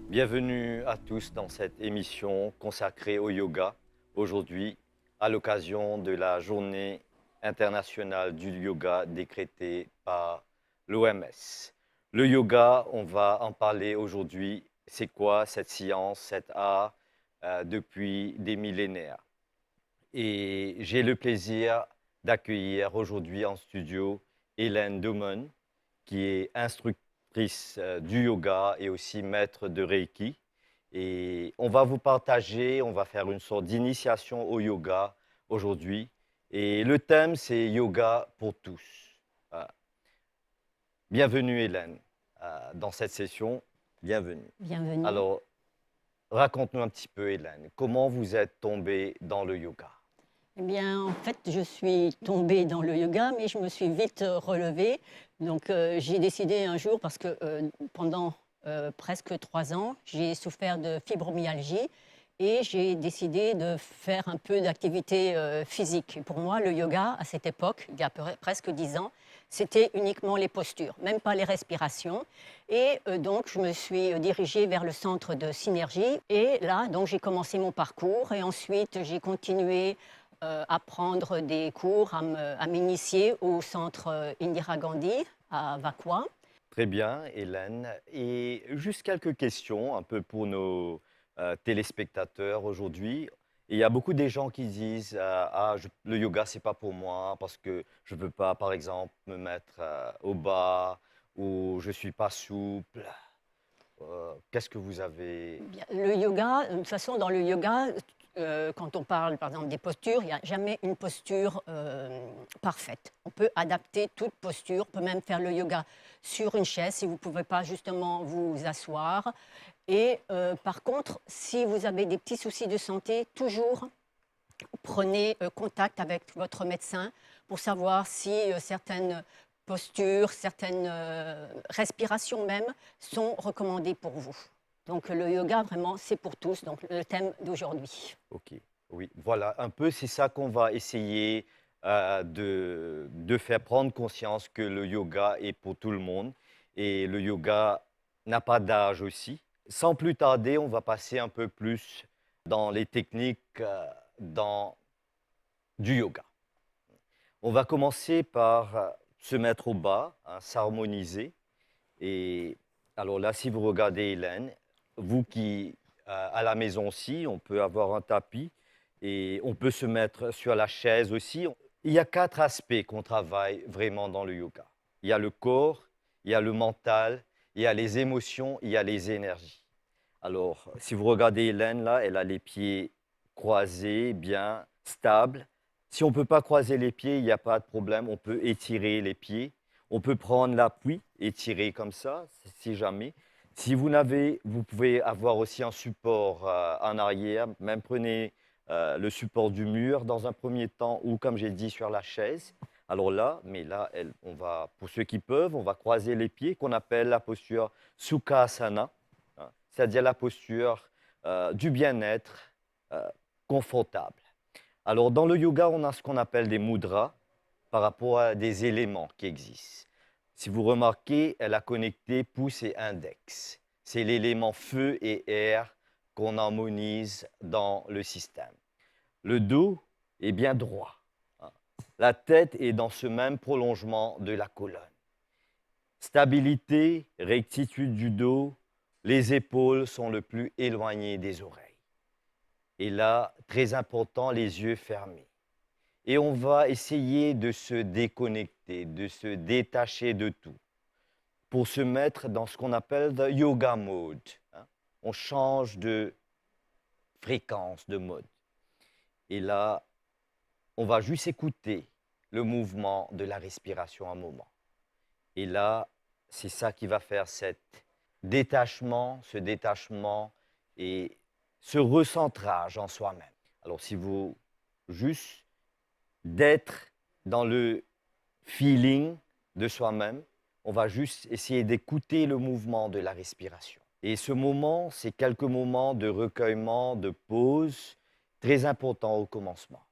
Bienvenue à tous dans cette émission consacrée au yoga, aujourd'hui à l'occasion de la journée internationale du yoga décrétée par l'OMS. Le yoga, on va en parler aujourd'hui. C'est quoi cette science, cet art depuis des millénaires? Et j'ai le plaisir d'accueillir aujourd'hui en studio Hélène Domen, qui est instructrice du yoga et aussi maître de Reiki. Et on va vous partager, on va faire une sorte d'initiation au yoga aujourd'hui. Et le thème, c'est yoga pour tous. Voilà. Bienvenue Hélène dans cette session. Bienvenue. Bienvenue. Alors, raconte-nous un petit peu Hélène, comment vous êtes tombée dans le yoga? Eh bien, en fait, je suis tombée dans le yoga, mais je me suis vite relevée. Donc, j'ai décidé un jour, parce que pendant presque 3 ans, j'ai souffert de fibromyalgie et j'ai décidé de faire un peu d'activité physique. Et pour moi, le yoga, à cette époque, il y a presque 10 ans, c'était uniquement les postures, même pas les respirations. Et donc, je me suis dirigée vers le centre de Synergie. Et là, donc, j'ai commencé mon parcours et ensuite, j'ai continué à prendre des cours, à m'initier au centre Indira Gandhi à Vakwa. Très bien, Hélène. Et juste quelques questions, un peu pour nos téléspectateurs aujourd'hui. Il y a beaucoup de gens qui disent le yoga, c'est pas pour moi parce que je ne veux pas, par exemple, me mettre au bas ou je suis pas souple. Qu'est-ce que vous avez? Bien, le yoga, de toute façon, dans le yoga, quand on parle par exemple des postures, il n'y a jamais une posture parfaite. On peut adapter toute posture, on peut même faire le yoga sur une chaise si vous ne pouvez pas justement vous asseoir. Et par contre, si vous avez des petits soucis de santé, toujours prenez contact avec votre médecin pour savoir si certaines postures, certaines respirations même sont recommandées pour vous. Donc le yoga, vraiment, c'est pour tous, donc le thème d'aujourd'hui. Ok, oui, voilà, un peu, c'est ça qu'on va essayer de faire prendre conscience que le yoga est pour tout le monde et le yoga n'a pas d'âge aussi. Sans plus tarder, on va passer un peu plus dans les techniques du yoga. On va commencer par se mettre au bas, hein, s'harmoniser. Et alors là, si vous regardez Hélène, vous qui, à la maison aussi, on peut avoir un tapis et on peut se mettre sur la chaise aussi. Il y a 4 aspects qu'on travaille vraiment dans le yoga. Il y a le corps, il y a le mental, il y a les émotions, il y a les énergies. Alors, si vous regardez Hélène, là, elle a les pieds croisés, bien stables. Si on ne peut pas croiser les pieds, il n'y a pas de problème, on peut étirer les pieds. On peut prendre l'appui et tirer comme ça, si jamais. Si vous n'avez, vous pouvez avoir aussi un support en arrière. Même prenez le support du mur dans un premier temps ou, comme j'ai dit, sur la chaise. Alors là, mais là, on va, pour ceux qui peuvent, on va croiser les pieds, qu'on appelle la posture Sukhasana, hein, c'est-à-dire la posture du bien-être euh, confortable. Alors, dans le yoga, on a ce qu'on appelle des mudras par rapport à des éléments qui existent. Si vous remarquez, elle a connecté pouce et index. C'est l'élément feu et air qu'on harmonise dans le système. Le dos est bien droit, hein. La tête est dans ce même prolongement de la colonne. Stabilité, rectitude du dos, les épaules sont le plus éloignées des oreilles. Et là, très important, les yeux fermés. Et on va essayer de se déconnecter, de se détacher de tout, pour se mettre dans ce qu'on appelle le yoga mode, hein. On change de fréquence, de mode. Et là, on va juste écouter le mouvement de la respiration un moment. Et là, c'est ça qui va faire ce détachement et ce recentrage en soi-même. Alors, si vous juste d'être dans le feeling de soi-même, on va juste essayer d'écouter le mouvement de la respiration. Et ce moment, c'est quelques moments de recueillement, de pause, très important au commencement.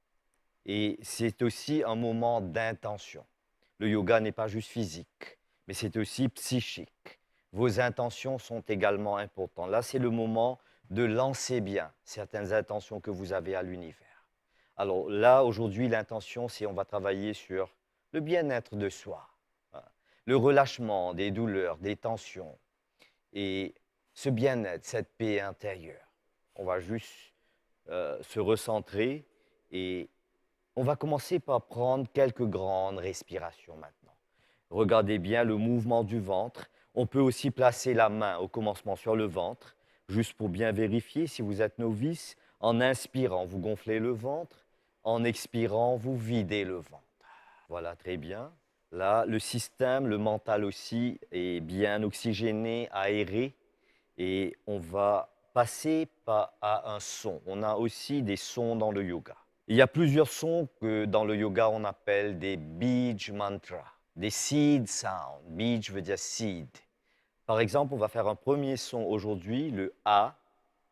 Et c'est aussi un moment d'intention. Le yoga n'est pas juste physique, mais c'est aussi psychique. Vos intentions sont également importantes. Là, c'est le moment de lancer bien certaines intentions que vous avez à l'univers. Alors là, aujourd'hui, l'intention, c'est on va travailler sur le bien-être de soi, hein, le relâchement des douleurs, des tensions et ce bien-être, cette paix intérieure. On va juste se recentrer et on va commencer par prendre quelques grandes respirations maintenant. Regardez bien le mouvement du ventre. On peut aussi placer la main au commencement sur le ventre, juste pour bien vérifier si vous êtes novice. En inspirant, vous gonflez le ventre. En expirant, vous videz le ventre. Voilà, très bien. Là, le système, le mental aussi, est bien oxygéné, aéré. Et on va passer à un son. On a aussi des sons dans le yoga. Il y a plusieurs sons que dans le yoga on appelle des bij mantras, des seed sounds. Bij veut dire seed. Par exemple, on va faire un premier son aujourd'hui, le A,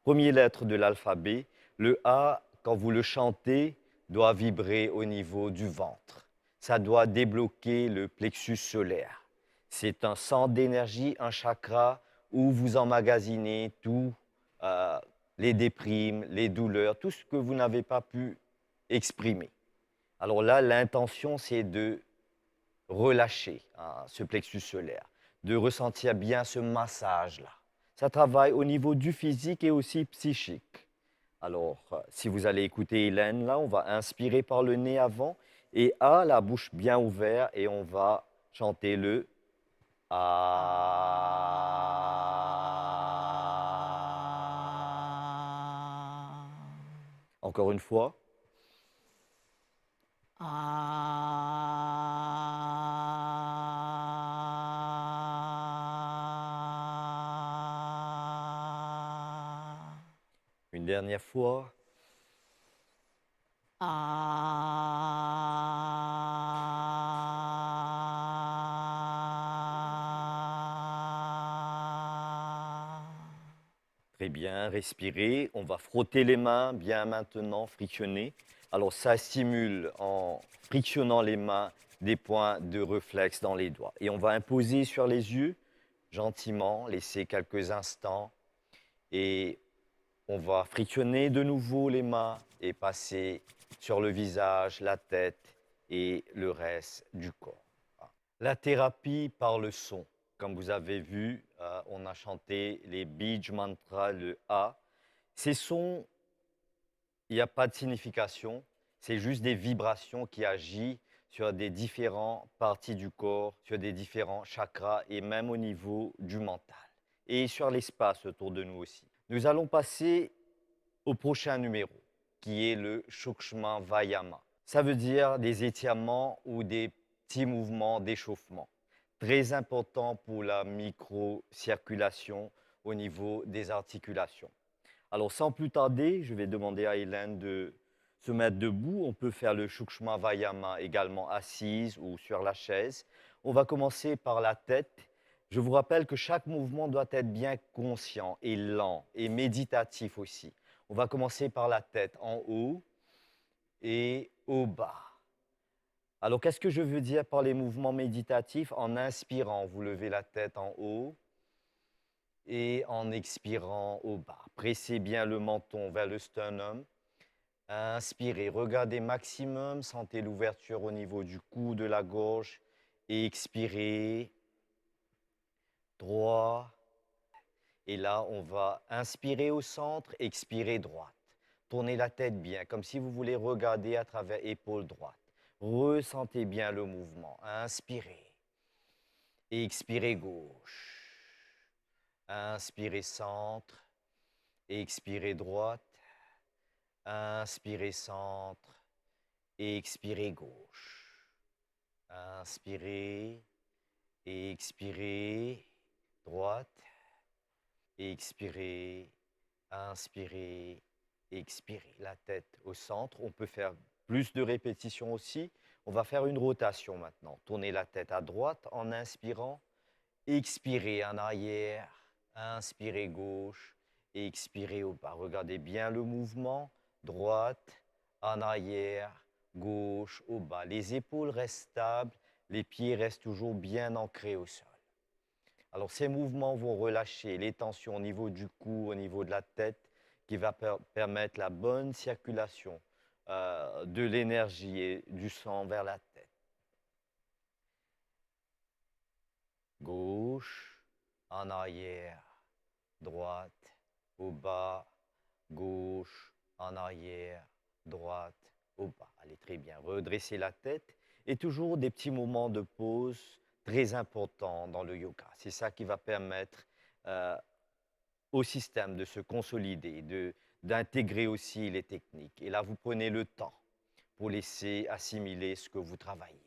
première lettre de l'alphabet. Le A, quand vous le chantez, doit vibrer au niveau du ventre. Ça doit débloquer le plexus solaire. C'est un centre d'énergie, un chakra où vous emmagasinez tout, les déprimes, les douleurs, tout ce que vous n'avez pas pu exprimer. Alors là, l'intention, c'est de relâcher ce plexus solaire, de ressentir bien ce massage-là. Ça travaille au niveau du physique et aussi psychique. Alors, si vous allez écouter Hélène, là, on va inspirer par le nez avant et A, la bouche bien ouverte, et on va chanter le A. Encore une fois. Une dernière fois. Très bien, respirez. On va frotter les mains bien maintenant, frictionner. Alors ça stimule en frictionnant les mains des points de réflexe dans les doigts. Et on va imposer sur les yeux, gentiment, laisser quelques instants. Et on va frictionner de nouveau les mains et passer sur le visage, la tête et le reste du corps. La thérapie par le son. Comme vous avez vu, on a chanté les Bij Mantras, le A. Ces sons, il n'y a pas de signification, c'est juste des vibrations qui agissent sur des différentes parties du corps, sur des différents chakras et même au niveau du mental. Et sur l'espace autour de nous aussi. Nous allons passer au prochain numéro, qui est le Sukshma Vayama. Ça veut dire des étirements ou des petits mouvements d'échauffement. Très important pour la microcirculation au niveau des articulations. Alors sans plus tarder, je vais demander à Hélène de se mettre debout. On peut faire le Sukshma Vayama également assise ou sur la chaise. On va commencer par la tête. Je vous rappelle que chaque mouvement doit être bien conscient et lent et méditatif aussi. On va commencer par la tête en haut et au bas. Alors, qu'est-ce que je veux dire par les mouvements méditatifs? En inspirant, vous levez la tête en haut et en expirant au bas. Pressez bien le menton vers le sternum. Inspirez, regardez maximum, sentez l'ouverture au niveau du cou, de la gorge. Et expirez, droit. Et là, on va inspirer au centre, expirer droite. Tournez la tête bien, comme si vous voulez regarder à travers épaule droite. Ressentez bien le mouvement. Inspirez. Expirez gauche. Inspirez centre. Expirez droite. Inspirez centre. Expirez gauche. Inspirez. Expirez droite. Expirez. Inspirez. Expirez. La tête au centre. On peut faire plus de répétitions aussi. On va faire une rotation maintenant. Tournez la tête à droite en inspirant. Expirez en arrière. Inspirez gauche. Et expirez au bas. Regardez bien le mouvement. Droite, en arrière, gauche, au bas. Les épaules restent stables. Les pieds restent toujours bien ancrés au sol. Alors, ces mouvements vont relâcher les tensions au niveau du cou, au niveau de la tête, qui va permettre la bonne circulation de l'énergie et du sang vers la tête. Gauche, en arrière, droite, au bas, gauche, en arrière, droite, au bas. Allez, très bien. Redressez la tête et toujours des petits moments de pause très importants dans le yoga. C'est ça qui va permettre euh, au système de se consolider, d'intégrer aussi les techniques. Et là, vous prenez le temps pour laisser assimiler ce que vous travaillez.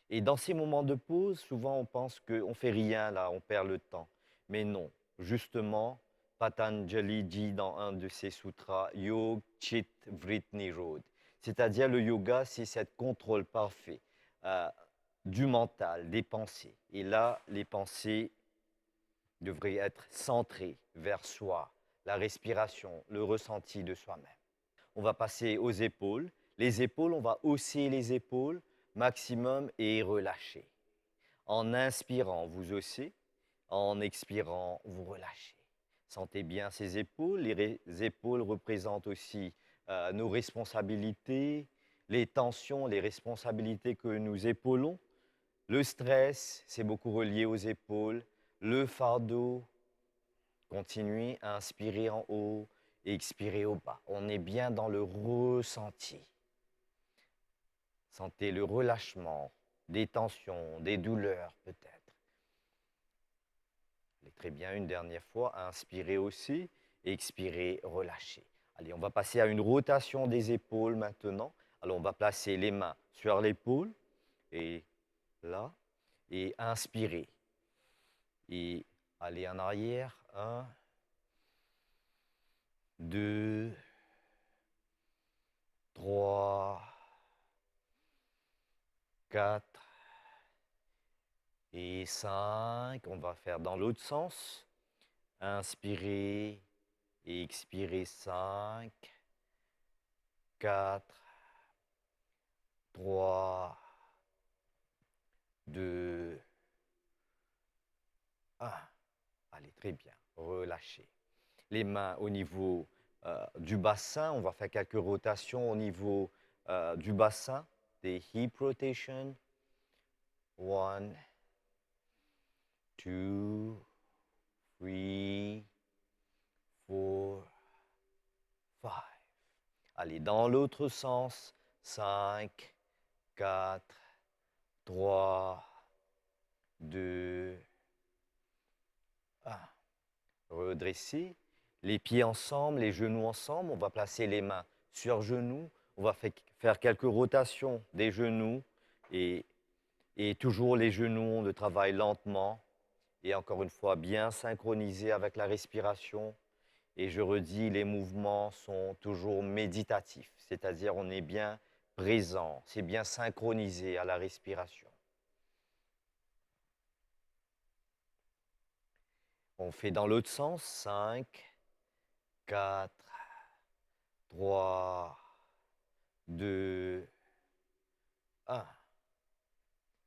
Et dans ces moments de pause, souvent on pense qu'on ne fait rien là, on perd le temps. Mais non, justement, Patanjali dit dans un de ses sutras, Yog Chit Vrit Nirod. C'est-à-dire le yoga, c'est ce contrôle parfait euh, du mental, des pensées. Et là, les pensées devraient être centrées vers soi, la respiration, le ressenti de soi-même. On va passer aux épaules. Les épaules, on va hausser les épaules maximum et relâcher. En inspirant, vous haussez. En expirant, vous relâchez. Sentez bien ces épaules. Les épaules représentent aussi nos responsabilités, les tensions, les responsabilités que nous épaulons. Le stress, c'est beaucoup relié aux épaules. Le fardeau, continuez à inspirer en haut et expirer au bas. On est bien dans le ressenti. Sentez le relâchement, des tensions, des douleurs peut-être. Allez, très bien, une dernière fois, inspirez aussi, expirez, relâchez. Allez, on va passer à une rotation des épaules maintenant. Alors, on va placer les mains sur l'épaule et là, et inspirez. Et allez en arrière, 1, 2, 3, 4 et 5. On va faire dans l'autre sens. Inspirez et expirez 5, 4, 3, 2, 1. Allez, très bien. Relâchez. Les mains au niveau du bassin. On va faire quelques rotations au niveau du bassin. Des hip rotation. 1, 2, 3, 4, 5. Allez, dans l'autre sens. 5, 4, 3, 2, 1. Redressez. Les pieds ensemble, les genoux ensemble. On va placer les mains sur genoux. On va faire quelques rotations des genoux. Et toujours les genoux, on le travaille lentement. Et encore une fois, bien synchronisé avec la respiration. Et je redis, les mouvements sont toujours méditatifs. C'est-à-dire, on est bien présent. C'est bien synchronisé à la respiration. On fait dans l'autre sens. 5, 4, 3, 2, 1.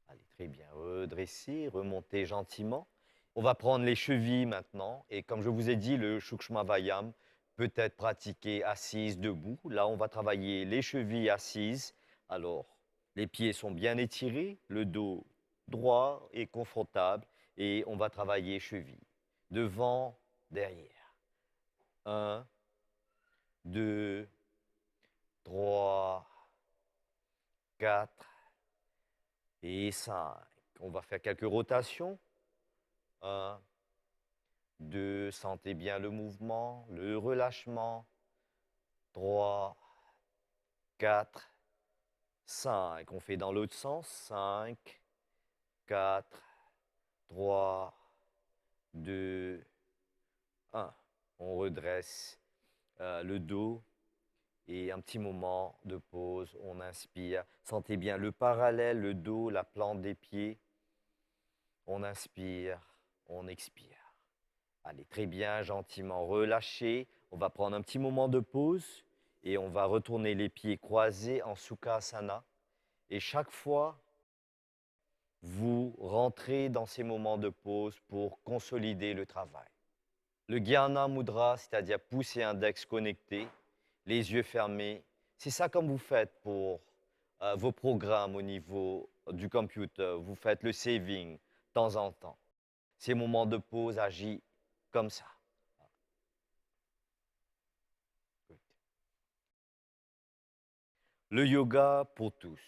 Allez, très bien. Redressez, remontez gentiment. On va prendre les chevilles maintenant. Et comme je vous ai dit, le Sukshma Vayam peut être pratiqué assise, debout. Là, on va travailler les chevilles assises. Alors, les pieds sont bien étirés, le dos droit et confortable. Et on va travailler chevilles. Devant, derrière. 1, 2, 3, 4 et 5. On va faire quelques rotations. 1, 2, sentez bien le mouvement, le relâchement. 3, 4, 5. On fait dans l'autre sens. 5, 4, 3, 2, 1. On redresse le dos. Et un petit moment de pause, on inspire. Sentez bien le parallèle, le dos, la plante des pieds. On inspire, on expire. Allez, très bien, gentiment relâchez. On va prendre un petit moment de pause et on va retourner les pieds croisés en Sukhasana. Et chaque fois, vous rentrez dans ces moments de pause pour consolider le travail. Le Jnana Mudra, c'est-à-dire pouce et index connectés, les yeux fermés, c'est ça comme vous faites pour vos programmes au niveau du computer. Vous faites le saving de temps en temps. Ces moments de pause agissent comme ça. Le yoga pour tous.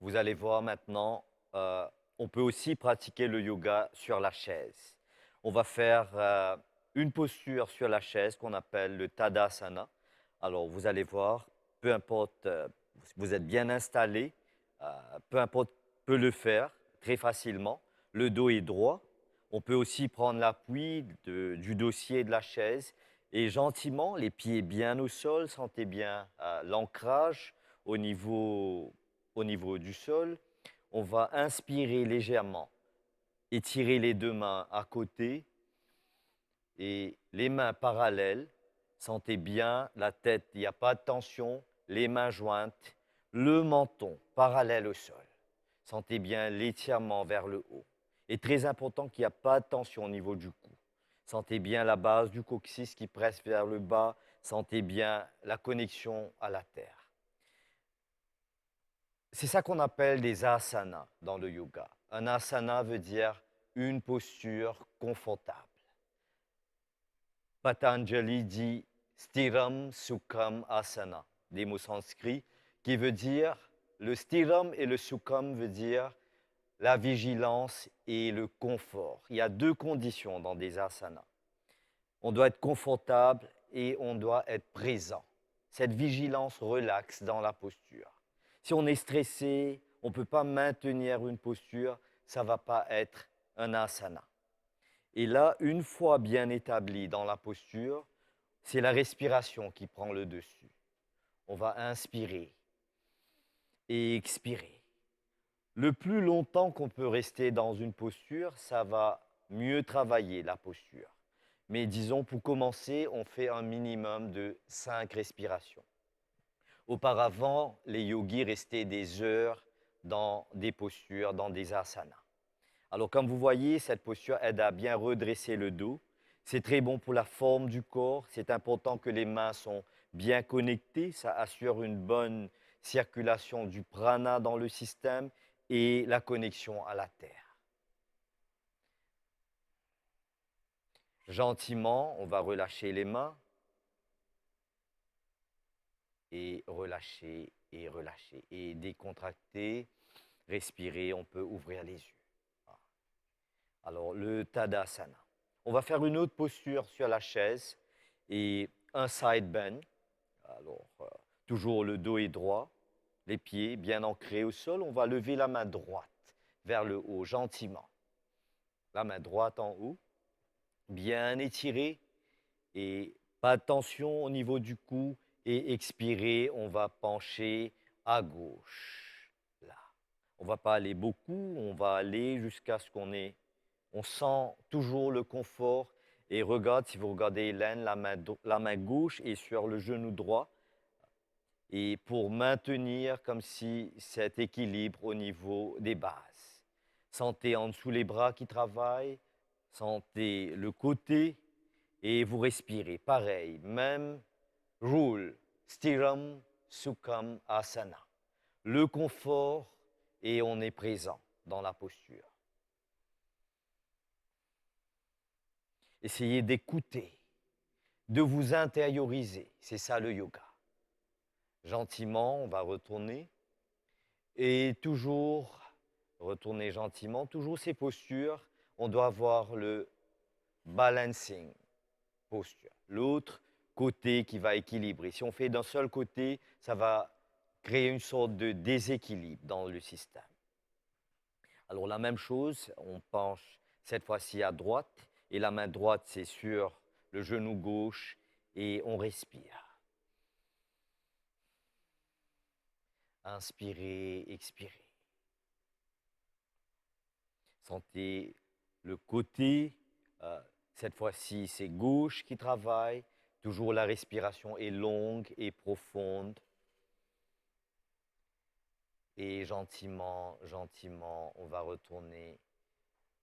Vous allez voir maintenant, on peut aussi pratiquer le yoga sur la chaise. On va faire une posture sur la chaise qu'on appelle le Tadasana. Alors, vous allez voir, peu importe, vous êtes bien installé, peu importe, peut le faire très facilement. Le dos est droit. On peut aussi prendre l'appui du dossier de la chaise et gentiment, les pieds bien au sol, sentez bien l'ancrage au niveau du sol. On va inspirer légèrement, étirer les deux mains à côté et les mains parallèles. Sentez bien la tête, il n'y a pas de tension, les mains jointes, le menton parallèle au sol. Sentez bien l'étirement vers le haut. Et très important qu'il n'y a pas de tension au niveau du cou. Sentez bien la base du coccyx qui presse vers le bas. Sentez bien la connexion à la terre. C'est ça qu'on appelle des asanas dans le yoga. Un asana veut dire une posture confortable. Patanjali dit Stiram Sukham Asana, des mots sanscrits, qui veut dire, le Stiram et le Sukham veut dire la vigilance et le confort. Il y a deux conditions dans des asanas. On doit être confortable et on doit être présent. Cette vigilance relaxe dans la posture. Si on est stressé, on ne peut pas maintenir une posture, ça ne va pas être un asana. Et là, une fois bien établi dans la posture, c'est la respiration qui prend le dessus. On va inspirer et expirer. Le plus longtemps qu'on peut rester dans une posture, ça va mieux travailler la posture. Mais disons, pour commencer, on fait un minimum de 5 respirations. Auparavant, les yogis restaient des heures dans des postures, dans des asanas. Alors, comme vous voyez, cette posture aide à bien redresser le dos. C'est très bon pour la forme du corps. C'est important que les mains sont bien connectées. Ça assure une bonne circulation du prana dans le système et la connexion à la terre. Gentiment, on va relâcher les mains et relâcher et relâcher. Et décontracter, respirer, on peut ouvrir les yeux. Alors, le Tadasana. On va faire une autre posture sur la chaise et un side bend. Alors, toujours le dos est droit, les pieds bien ancrés au sol. On va lever la main droite vers le haut, gentiment. La main droite en haut, bien étirée et pas de tension au niveau du cou. Et expirer, on va pencher à gauche. Là. On ne va pas aller beaucoup, on va aller jusqu'à ce qu'on ait. On sent toujours le confort. Et regarde, si vous regardez Hélène, la main gauche est sur le genou droit. Et pour maintenir comme si cet équilibre au niveau des bases. Sentez en dessous les bras qui travaillent, sentez le côté et vous respirez. Pareil, même rule, stiram, sukham, asana. Le confort et on est présent dans la posture. Essayez d'écouter, de vous intérioriser. C'est ça le yoga. Gentiment, on va retourner. Et toujours, retourner gentiment. Toujours ces postures, on doit avoir le balancing posture. L'autre côté qui va équilibrer. Si on fait d'un seul côté, ça va créer une sorte de déséquilibre dans le système. Alors la même chose, on penche cette fois-ci à droite. Et la main droite, c'est sur le genou gauche et on respire. Inspirez, expirez. Sentez le côté, cette fois-ci c'est gauche qui travaille. Toujours la respiration est longue et profonde. Et gentiment, gentiment, on va retourner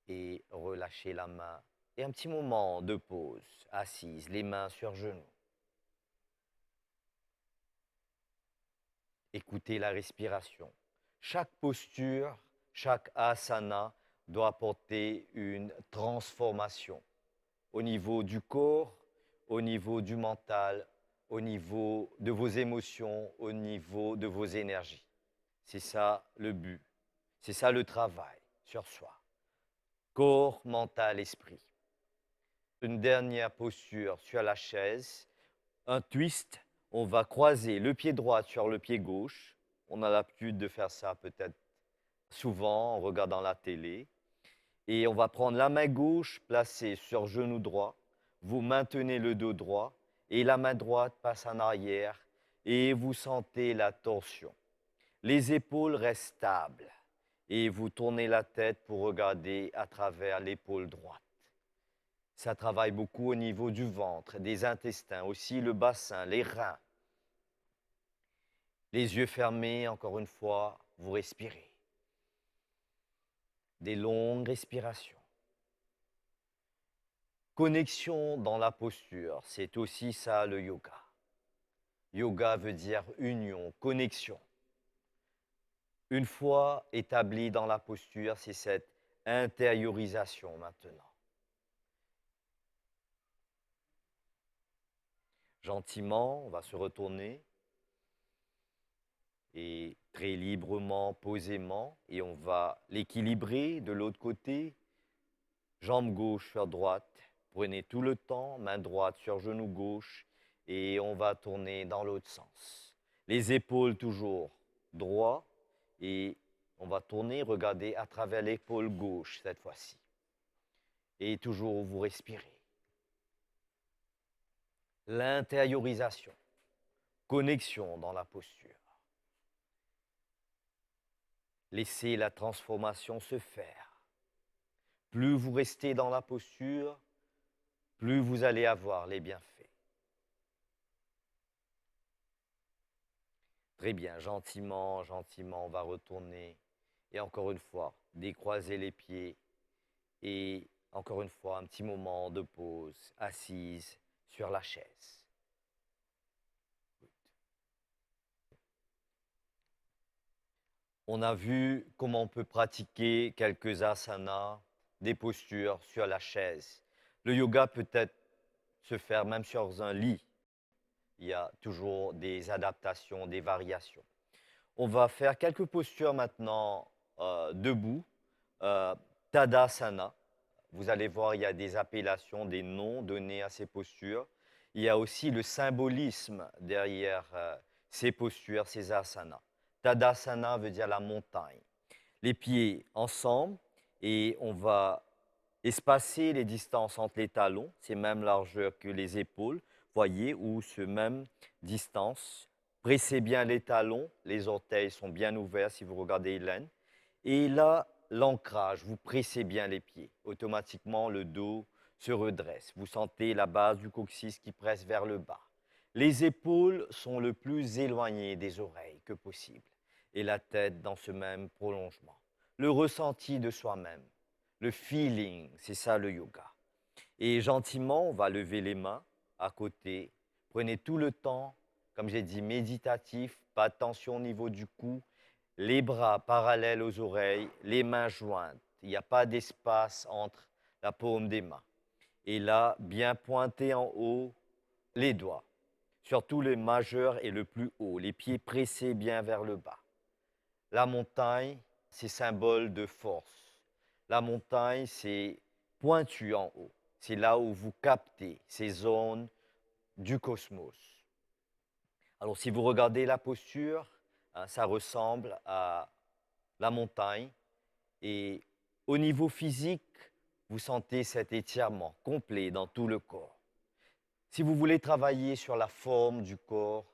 et relâcher la main. Et un petit moment de pause, assise, les mains sur genoux. Écoutez la respiration. Chaque posture, chaque asana doit apporter une transformation au niveau du corps, au niveau du mental, au niveau de vos émotions, au niveau de vos énergies. C'est ça le but. C'est ça le travail sur soi. Corps, mental, esprit. Une dernière posture sur la chaise. Un twist. On va croiser le pied droit sur le pied gauche. On a l'habitude de faire ça peut-être souvent en regardant la télé. Et on va prendre la main gauche placée sur genou droit. Vous maintenez le dos droit et la main droite passe en arrière et vous sentez la torsion. Les épaules restent stables et vous tournez la tête pour regarder à travers l'épaule droite. Ça travaille beaucoup au niveau du ventre, des intestins, aussi le bassin, les reins. Les yeux fermés, encore une fois, vous respirez. Des longues respirations. Connexion dans la posture, c'est aussi ça le yoga. Yoga veut dire union, connexion. Une fois établi dans la posture, c'est cette intériorisation maintenant. Gentiment, on va se retourner et très librement, posément, et on va l'équilibrer de l'autre côté. Jambe gauche sur droite, prenez tout le temps, main droite sur genou gauche, et on va tourner dans l'autre sens. Les épaules toujours droit, et on va tourner, regarder à travers l'épaule gauche cette fois-ci. Et toujours vous respirez. L'intériorisation, connexion dans la posture. Laissez la transformation se faire. Plus vous restez dans la posture, plus vous allez avoir les bienfaits. Très bien, gentiment, gentiment, on va retourner. Et encore une fois, décroiser les pieds. Et encore une fois, un petit moment de pause, assise sur la chaise. On a vu comment on peut pratiquer quelques asanas, des postures sur la chaise. Le yoga peut être se faire même sur un lit. Il y a toujours des adaptations, des variations. On va faire quelques postures maintenant debout. Tadasana. Vous allez voir, il y a des appellations, des noms donnés à ces postures. Il y a aussi le symbolisme derrière ces postures, ces asanas. Tadasana veut dire la montagne. Les pieds ensemble et on va espacer les distances entre les talons, c'est même largeur que les épaules, voyez, ou ce même distance. Pressez bien les talons, les orteils sont bien ouverts si vous regardez Hélène. Et là, l'ancrage, vous pressez bien les pieds. Automatiquement, le dos se redresse. Vous sentez la base du coccyx qui presse vers le bas. Les épaules sont le plus éloignées des oreilles que possible et la tête dans ce même prolongement. Le ressenti de soi-même, le feeling, c'est ça le yoga. Et gentiment, on va lever les mains à côté. Prenez tout le temps, comme j'ai dit, méditatif, pas de tension au niveau du cou, les bras parallèles aux oreilles, les mains jointes. Il n'y a pas d'espace entre la paume des mains. Et là, bien pointé en haut, les doigts, surtout le majeur et le plus haut, les pieds pressés bien vers le bas. La montagne, c'est symbole de force. La montagne, c'est pointu en haut. C'est là où vous captez ces zones du cosmos. Alors, si vous regardez la posture, hein, ça ressemble à la montagne. Et au niveau physique, vous sentez cet étirement complet dans tout le corps. Si vous voulez travailler sur la forme du corps,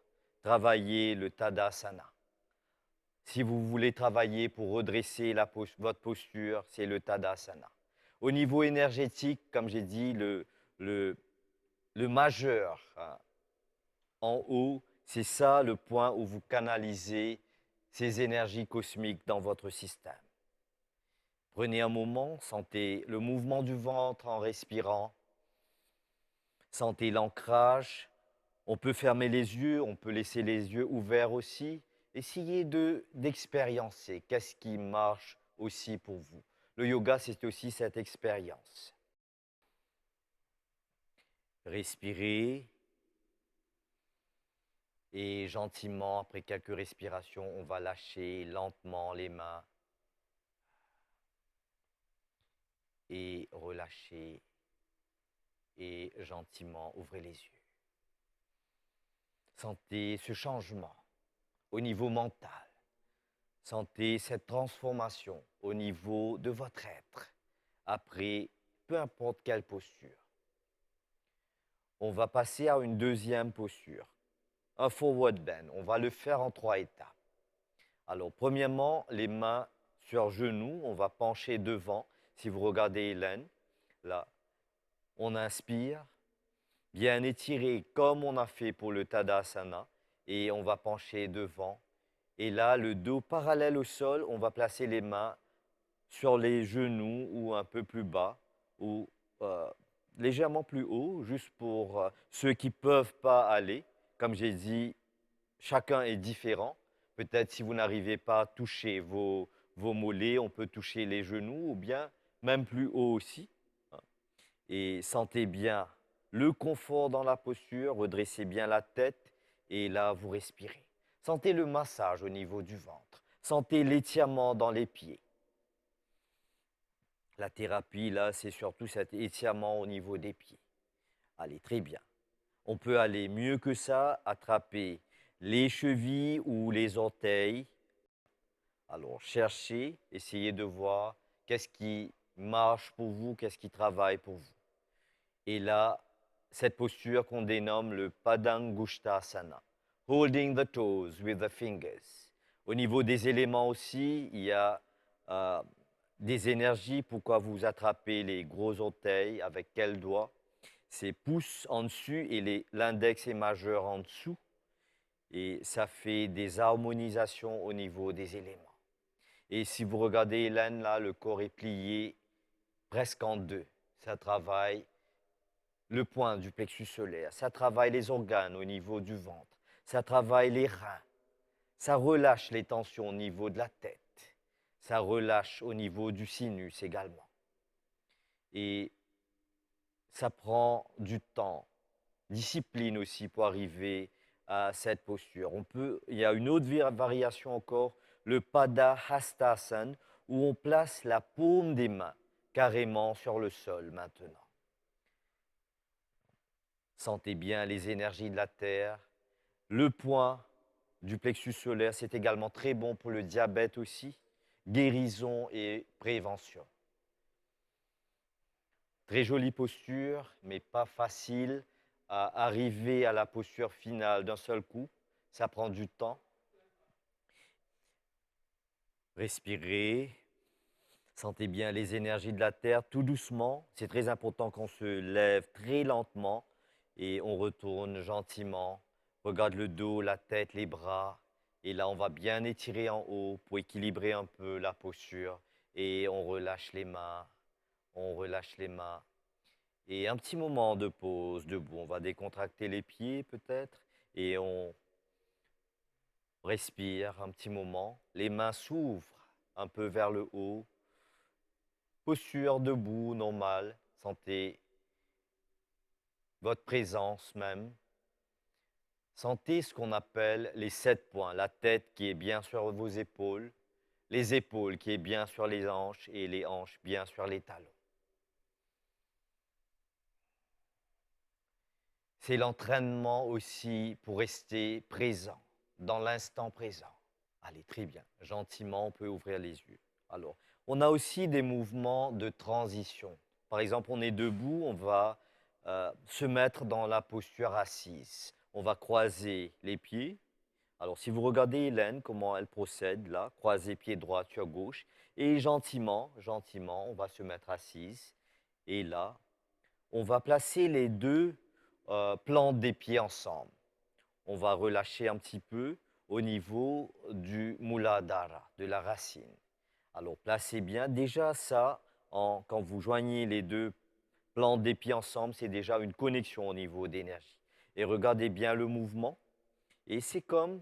travaillez le Tadasana. Si vous voulez travailler pour redresser votre posture, c'est le Tadasana. Au niveau énergétique, comme j'ai dit, le majeur hein, en haut, c'est ça le point où vous canalisez ces énergies cosmiques dans votre système. Prenez un moment, sentez le mouvement du ventre en respirant. Sentez l'ancrage. On peut fermer les yeux, on peut laisser les yeux ouverts aussi. Essayez d'expériencer qu'est-ce qui marche aussi pour vous. Le yoga, c'est aussi cette expérience. Respirez et gentiment, après quelques respirations, on va lâcher lentement les mains et relâcher et gentiment ouvrez les yeux. Sentez ce changement au niveau mental. Sentez cette transformation au niveau de votre être après peu importe quelle posture. On va passer à une deuxième posture, un forward bend. On va le faire en 3 étapes. Alors, premièrement, les mains sur genoux, on va pencher devant. Si vous regardez Hélène, là, on inspire, bien étiré comme on a fait pour le Tadasana, et on va pencher devant. Et là, le dos parallèle au sol, on va placer les mains sur les genoux ou un peu plus bas ou légèrement plus haut, juste pour ceux qui ne peuvent pas aller. Comme j'ai dit, chacun est différent. Peut-être si vous n'arrivez pas à toucher vos mollets, on peut toucher les genoux ou bien même plus haut aussi. Et sentez bien le confort dans la posture, redressez bien la tête et là, vous respirez. Sentez le massage au niveau du ventre. Sentez l'étirement dans les pieds. La thérapie, là, c'est surtout cet étirement au niveau des pieds. Allez, très bien. On peut aller mieux que ça, attraper les chevilles ou les orteils. Alors, cherchez, essayez de voir qu'est-ce qui marche pour vous, qu'est-ce qui travaille pour vous. Et là, cette posture qu'on dénomme le Padangusthasana, holding the toes with the fingers. Au niveau des éléments aussi, il y a des énergies. Pourquoi vous attrapez les gros orteils avec quel doigt? C'est pouce en dessus et l'index est majeur en dessous. Et ça fait des harmonisations au niveau des éléments. Et si vous regardez Hélène, là, le corps est plié presque en deux. Ça travaille le point du plexus solaire, ça travaille les organes au niveau du ventre, ça travaille les reins, ça relâche les tensions au niveau de la tête, ça relâche au niveau du sinus également. Et ça prend du temps, discipline aussi pour arriver à cette posture. Il y a une autre variation encore, le Pada Hastasana, où on place la paume des mains carrément sur le sol maintenant. Sentez bien les énergies de la terre. Le point du plexus solaire, c'est également très bon pour le diabète aussi, guérison et prévention. Très jolie posture, mais pas facile à arriver à la posture finale d'un seul coup. Ça prend du temps. Respirez. Sentez bien les énergies de la terre tout doucement. C'est très important qu'on se lève très lentement et on retourne gentiment. Regarde le dos, la tête, les bras. Et là, on va bien étirer en haut pour équilibrer un peu la posture. Et on relâche les mains. On relâche les mains. Et un petit moment de pause debout. On va décontracter les pieds peut-être. Et on respire un petit moment. Les mains s'ouvrent un peu vers le haut. Posture debout, normale. Sentez votre présence même. Sentez ce qu'on appelle les 7 points. La tête qui est bien sur vos épaules, les épaules qui est bien sur les hanches et les hanches bien sur les talons. C'est l'entraînement aussi pour rester présent, dans l'instant présent. Allez, très bien. Gentiment, on peut ouvrir les yeux. Alors, on a aussi des mouvements de transition. Par exemple, on est debout, on va se mettre dans la posture assise. On va croiser les pieds. Alors, si vous regardez Hélène, comment elle procède là, croiser pied droit sur gauche, et gentiment, gentiment, on va se mettre assise. Et là, on va placer les deux plantes des pieds ensemble. On va relâcher un petit peu. au niveau du Muladhara, de la racine. Alors placez bien, déjà ça, quand vous joignez les deux plantes des pieds ensemble, c'est déjà une connexion au niveau d'énergie. Et regardez bien le mouvement, et c'est comme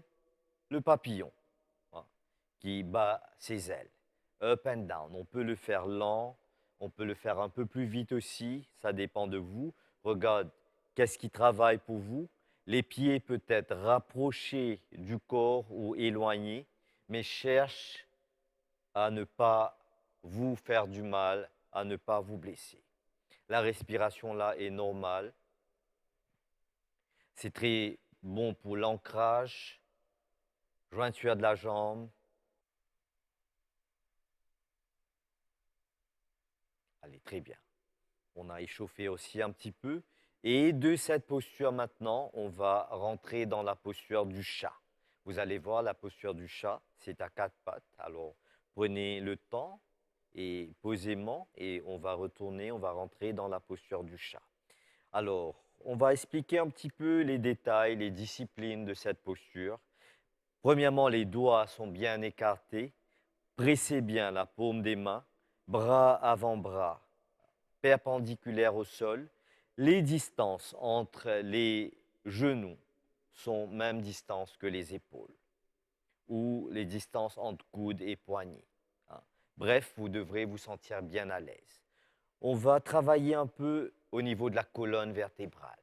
le papillon hein, qui bat ses ailes, up and down. On peut le faire lent, on peut le faire un peu plus vite aussi, ça dépend de vous. Regarde, qu'est-ce qui travaille pour vous? Les pieds peut-être rapprochés du corps ou éloignés, mais cherche à ne pas vous faire du mal, à ne pas vous blesser. La respiration là est normale. C'est très bon pour l'ancrage, jointure de la jambe. Allez, très bien. On a échauffé aussi un petit peu. Et de cette posture maintenant, on va rentrer dans la posture du chat. Vous allez voir la posture du chat, c'est à quatre pattes. Alors, prenez le temps et posément et on va retourner, on va rentrer dans la posture du chat. Alors, on va expliquer un petit peu les détails, les disciplines de cette posture. Premièrement, les doigts sont bien écartés. Pressez bien la paume des mains, bras avant-bras, perpendiculaires au sol. Les distances entre les genoux sont même distances que les épaules ou les distances entre coudes et poignets. Hein. Bref, vous devrez vous sentir bien à l'aise. On va travailler un peu au niveau de la colonne vertébrale,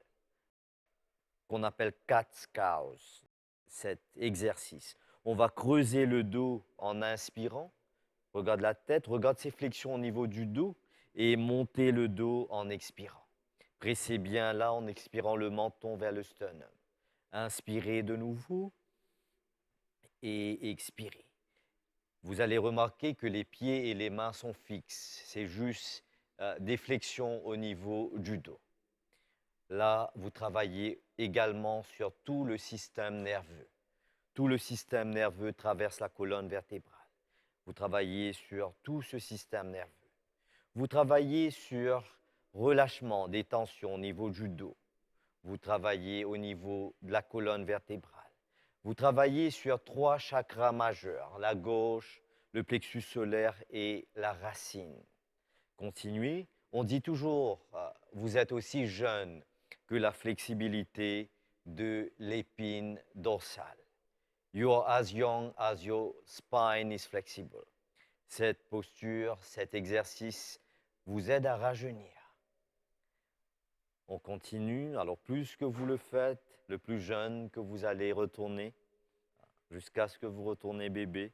qu'on appelle cat's cows, cet exercice. On va creuser le dos en inspirant. Regarde la tête, regarde ses flexions au niveau du dos et monter le dos en expirant. Pressez bien là en expirant le menton vers le sternum. Inspirez de nouveau et expirez. Vous allez remarquer que les pieds et les mains sont fixes. C'est juste des flexions au niveau du dos. Là, vous travaillez également sur tout le système nerveux. Tout le système nerveux traverse la colonne vertébrale. Vous travaillez sur tout ce système nerveux. Vous travaillez sur relâchement des tensions au niveau du dos. Vous travaillez au niveau de la colonne vertébrale. Vous travaillez sur trois chakras majeurs, la gauche, le plexus solaire et la racine. Continuez. On dit toujours, vous êtes aussi jeune que la flexibilité de l'épine dorsale. You're as young as your spine is flexible. Cette posture, cet exercice vous aide à rajeunir. On continue. Alors, plus que vous le faites, le plus jeune que vous allez retourner, jusqu'à ce que vous retournez bébé.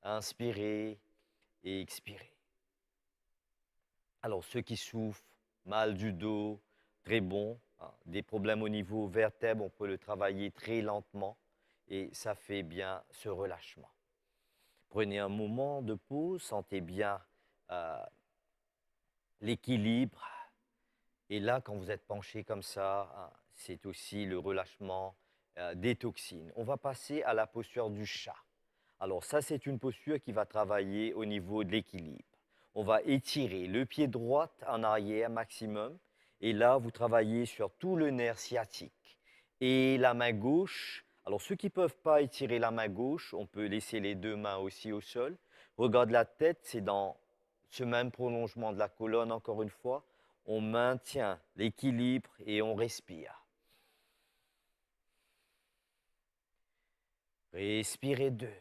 Inspirez et expirez. Alors, ceux qui souffrent, mal du dos, très bon, hein, des problèmes au niveau vertèbre, on peut le travailler très lentement et ça fait bien ce relâchement. Prenez un moment de pause, sentez bien l'équilibre. Et là, quand vous êtes penché comme ça, hein, c'est aussi le relâchement des toxines. On va passer à la posture du chat. Alors ça, c'est une posture qui va travailler au niveau de l'équilibre. On va étirer le pied droit en arrière maximum. Et là, vous travaillez sur tout le nerf sciatique. Et la main gauche, alors ceux qui ne peuvent pas étirer la main gauche, on peut laisser les deux mains aussi au sol. Regarde la tête, c'est dans ce même prolongement de la colonne, encore une fois. On maintient l'équilibre et on respire. Respirez 2.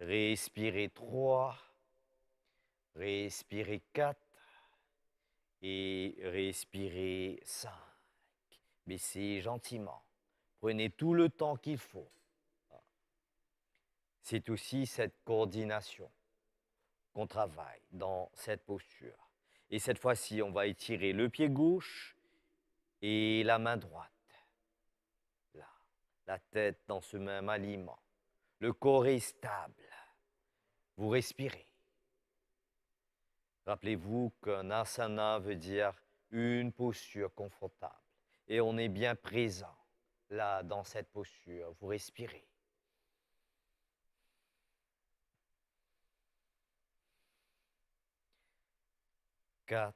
Respirez 3. Respirez 4. Et respirez 5. Baissez gentiment. Prenez tout le temps qu'il faut. C'est aussi cette coordination qu'on travaille dans cette posture. Et cette fois-ci, on va étirer le pied gauche et la main droite. Là, la tête dans ce même aliment. Le corps est stable. Vous respirez. Rappelez-vous qu'un asana veut dire une posture confortable. Et on est bien présent, là, dans cette posture. Vous respirez. Quatre.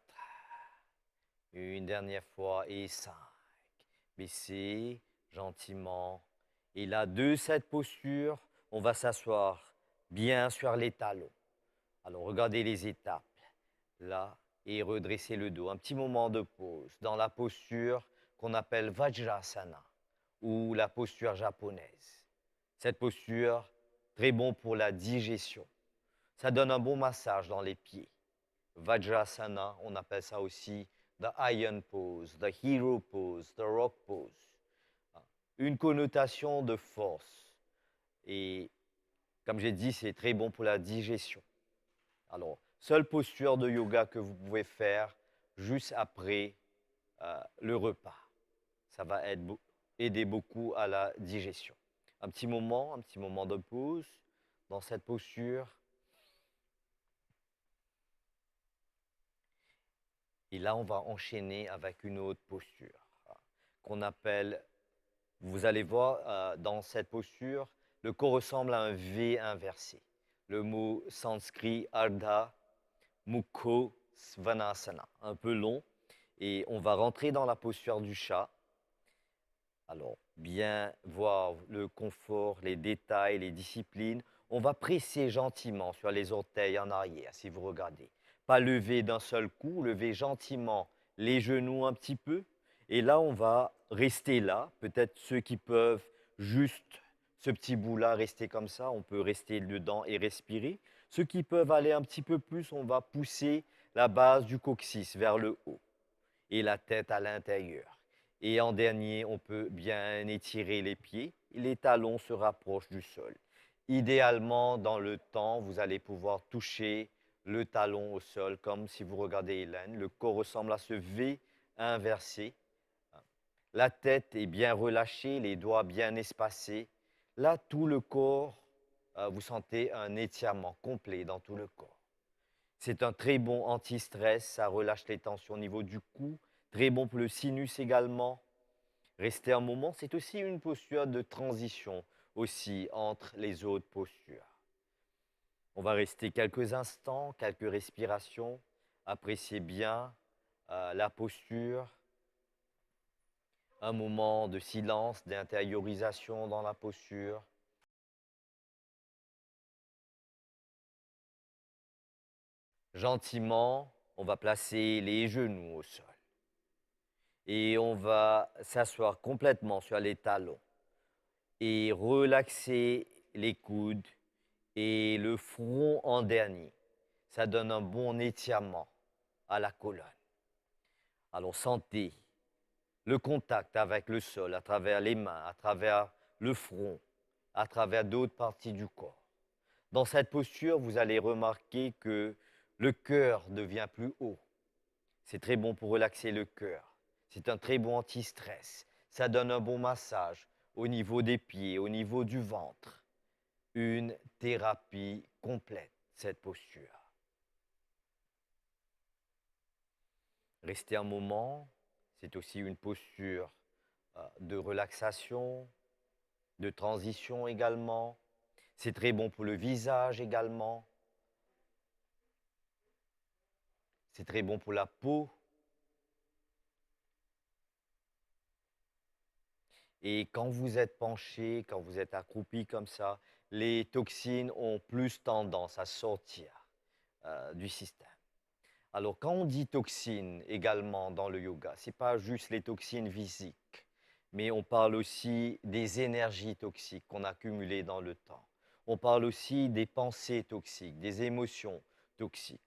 Une dernière fois et 5. Baissez gentiment Et là, de cette posture, on va s'asseoir bien sur les talons. Alors, regardez les étapes. Là, et redresser le dos. Un petit moment de pause dans la posture qu'on appelle Vajrasana ou la posture japonaise. Cette posture, très bon pour la digestion. Ça donne un bon massage dans les pieds. Vajrasana, on appelle ça aussi the iron pose, the hero pose, the rock pose. Une connotation de force. Et comme j'ai dit, c'est très bon pour la digestion. Alors, seule posture de yoga que vous pouvez faire juste après le repas. Ça va aider beaucoup à la digestion. Un petit moment de pause dans cette posture. Et là, on va enchaîner avec une autre posture qu'on appelle, vous allez voir dans cette posture, le corps ressemble à un V inversé. Le mot sanskrit Ardha Mukho Svanasana, un peu long. Et on va rentrer dans la posture du chat. Alors, bien voir le confort, les détails, les disciplines. On va presser gentiment sur les orteils en arrière, si vous regardez. Pas lever d'un seul coup, lever gentiment les genoux un petit peu. Et là, on va rester là. Peut-être ceux qui peuvent juste ce petit bout-là, rester comme ça. On peut rester dedans et respirer. Ceux qui peuvent aller un petit peu plus, on va pousser la base du coccyx vers le haut et la tête à l'intérieur. Et en dernier, on peut bien étirer les pieds. Les talons se rapprochent du sol. Idéalement, dans le temps, vous allez pouvoir toucher le talon au sol, comme si vous regardez Hélène. Le corps ressemble à ce V inversé. La tête est bien relâchée, les doigts bien espacés. Là, tout le corps, vous sentez un étirement complet dans tout le corps. C'est un très bon anti-stress, ça relâche les tensions au niveau du cou. Très bon pour le sinus également. Rester un moment, c'est aussi une posture de transition aussi entre les autres postures. On va rester quelques instants, quelques respirations. Appréciez bien la posture. Un moment de silence, d'intériorisation dans la posture. Gentiment, on va placer les genoux au sol. Et on va s'asseoir complètement sur les talons et relaxer les coudes et le front en dernier. Ça donne un bon étirement à la colonne. Alors sentez le contact avec le sol à travers les mains, à travers le front, à travers d'autres parties du corps. Dans cette posture, vous allez remarquer que le cœur devient plus haut. C'est très bon pour relaxer le cœur. C'est un très bon anti-stress. Ça donne un bon massage au niveau des pieds, au niveau du ventre. Une thérapie complète, cette posture. Restez un moment, c'est aussi une posture de relaxation, de transition également. C'est très bon pour le visage également. C'est très bon pour la peau. Et quand vous êtes penché, quand vous êtes accroupi comme ça, les toxines ont plus tendance à sortir du système. Alors, quand on dit toxines également dans le yoga, ce n'est pas juste les toxines physiques, mais on parle aussi des énergies toxiques qu'on a accumulées dans le temps. On parle aussi des pensées toxiques, des émotions toxiques.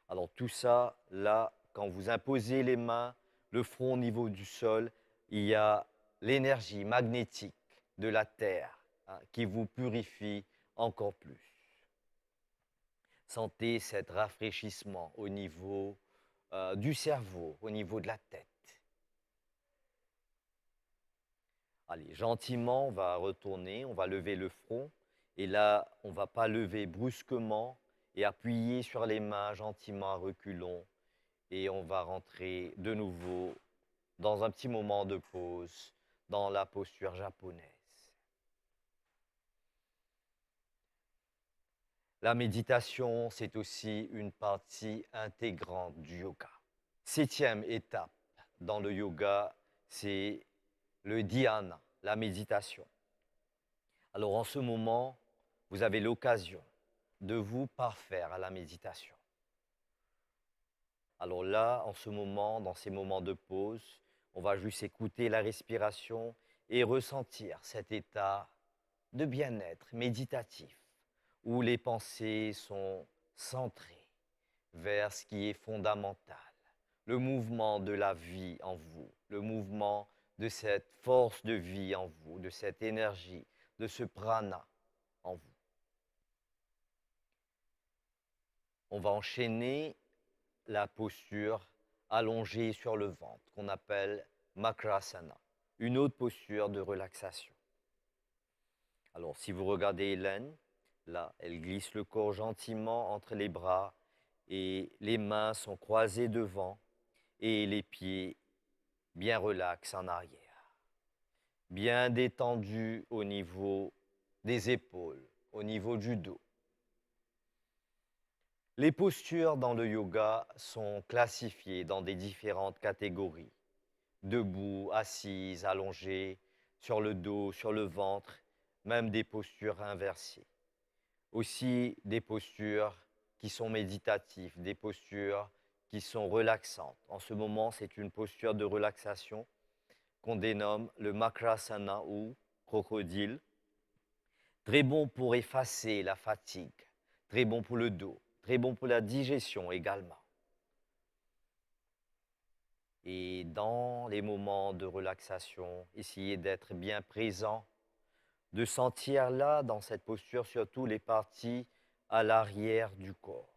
Alors, tout ça, là, quand vous imposez les mains, le front au niveau du sol, il y a l'énergie magnétique de la Terre qui vous purifie encore plus. Sentez cet rafraîchissement au niveau du cerveau, au niveau de la tête. Allez, gentiment, on va retourner, on va lever le front. Et là, on ne va pas lever brusquement et appuyer sur les mains gentiment à reculons. Et on va rentrer de nouveau dans un petit moment de pause dans la posture japonaise. La méditation, c'est aussi une partie intégrante du yoga. 7e étape dans le yoga, c'est le dhyana, la méditation. Alors en ce moment, vous avez l'occasion de vous parfaire à la méditation. Alors là, en ce moment, dans ces moments de pause, on va juste écouter la respiration et ressentir cet état de bien-être méditatif où les pensées sont centrées vers ce qui est fondamental, le mouvement de la vie en vous, le mouvement de cette force de vie en vous, de cette énergie, de ce prana en vous. On va enchaîner la posture allongée sur le ventre qu'on appelle Makrasana, une autre posture de relaxation. Alors si vous regardez Hélène, là, elle glisse le corps gentiment entre les bras et les mains sont croisées devant et les pieds bien relax en arrière, bien détendus au niveau des épaules, au niveau du dos. Les postures dans le yoga sont classifiées dans des différentes catégories. Debout, assise, allongée, sur le dos, sur le ventre, même des postures inversées. Aussi des postures qui sont méditatives, des postures qui sont relaxantes. En ce moment, c'est une posture de relaxation qu'on dénomme le Makrasana ou crocodile. Très bon pour effacer la fatigue, très bon pour le dos, très bon pour la digestion également. Et dans les moments de relaxation, essayez d'être bien présent, de sentir là, dans cette posture, surtout les parties à l'arrière du corps.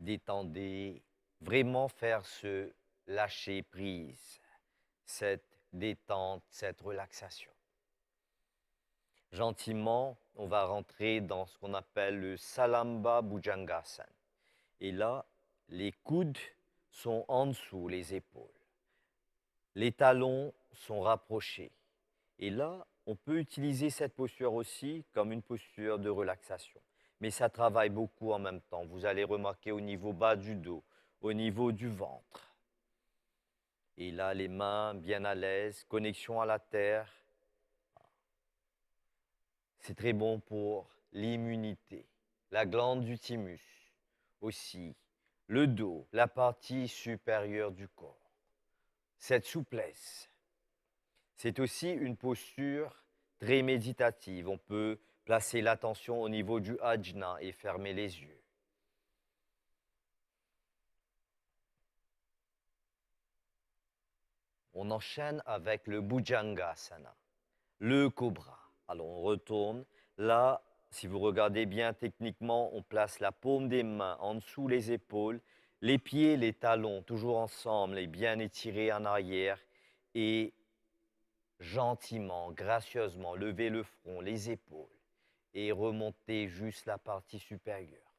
Détendez, vraiment faire ce lâcher prise, cette détente, cette relaxation. Gentiment, on va rentrer dans ce qu'on appelle le Salamba Bhujangasana. Et là, les coudes sont en dessous les épaules. Les talons sont rapprochés. Et là, on peut utiliser cette posture aussi comme une posture de relaxation. Mais ça travaille beaucoup en même temps. Vous allez remarquer au niveau bas du dos, au niveau du ventre. Et là, les mains bien à l'aise, connexion à la terre. C'est très bon pour l'immunité, la glande du thymus aussi, le dos, la partie supérieure du corps. Cette souplesse, c'est aussi une posture très méditative. On peut placer l'attention au niveau du ajna et fermer les yeux. On enchaîne avec le Bhujangasana, le cobra. Alors on retourne. Là, si vous regardez bien techniquement, on place la paume des mains en dessous les épaules, les pieds, les talons toujours ensemble et bien étirés en arrière et gentiment, gracieusement lever le front, les épaules et remonter juste la partie supérieure.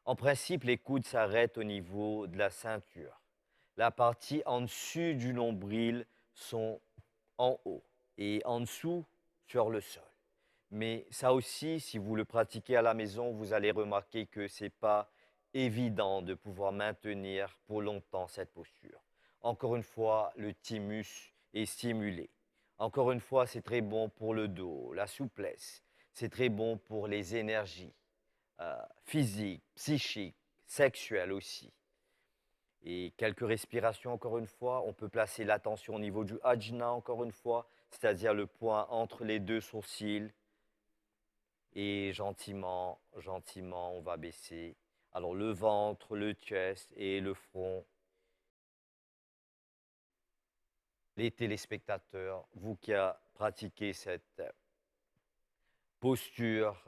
En principe, les coudes s'arrêtent au niveau de la ceinture. La partie en dessus du nombril sont en haut et en dessous sur le sol. Mais ça aussi, si vous le pratiquez à la maison, vous allez remarquer que ce n'est pas évident de pouvoir maintenir pour longtemps cette posture. Encore une fois, le thymus est stimulé. Encore une fois, c'est très bon pour le dos, la souplesse. C'est très bon pour les énergies physiques, psychiques, sexuelles aussi. Et quelques respirations encore une fois. On peut placer l'attention au niveau du ajna encore une fois, c'est-à-dire le point entre les deux sourcils. Et gentiment, gentiment, on va baisser. Alors le ventre, le chest et le front. Les téléspectateurs, vous qui avez pratiqué cette posture,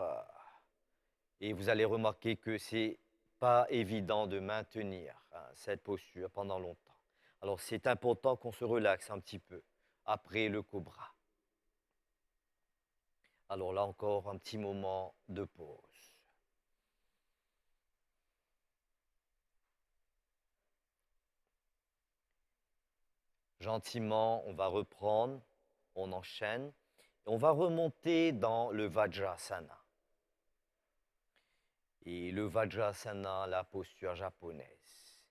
et vous allez remarquer que c'est pas évident de maintenir cette posture pendant longtemps. Alors c'est important qu'on se relaxe un petit peu après le cobra. Alors là encore, un petit moment de pause. Gentiment, on va reprendre, on enchaîne, et on va remonter dans le Vajrasana. Et le Vajrasana, la posture japonaise.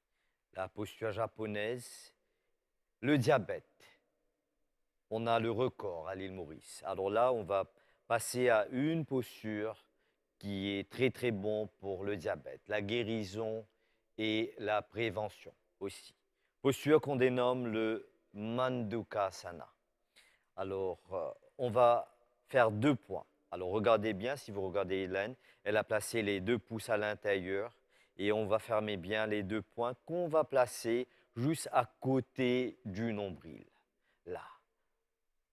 La posture japonaise, le diabète. on a le record à l'île Maurice. Alors là, on va passer à une posture qui est très très bon pour le diabète, la guérison et la prévention aussi. Posture qu'on dénomme le Mandukasana. Alors, on va faire 2 points. Alors, regardez bien, si vous regardez Hélène, elle a placé les 2 pouces à l'intérieur et on va fermer bien les 2 points qu'on va placer juste à côté du nombril. Là.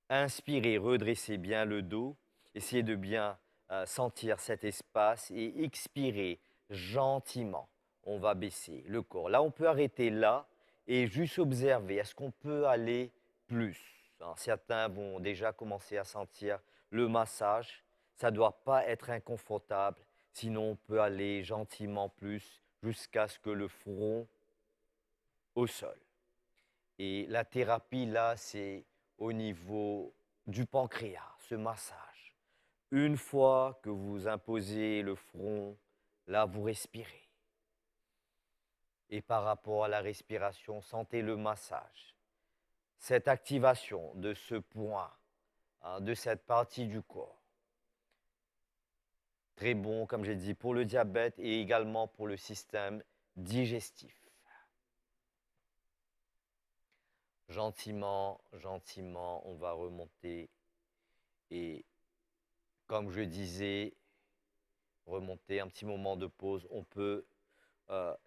Inspirez, redressez bien le dos, essayez de bien sentir cet espace et expirez gentiment. On va baisser le corps. Là, on peut arrêter là et juste observer. Est-ce qu'on peut aller plus? Certains vont déjà commencer à sentir le massage. Ça ne doit pas être inconfortable. Sinon, on peut aller gentiment plus jusqu'à ce que le front au sol. Et la thérapie, là, c'est au niveau du pancréas, ce massage. Une fois que vous imposez le front, là, vous respirez. Et par rapport à la respiration, sentez le massage. Cette activation de ce point, de cette partie du corps. Très bon, comme j'ai dit, pour le diabète et également pour le système digestif. Gentiment, gentiment, on va remonter et comme je disais, remonter un petit moment de pause. On peut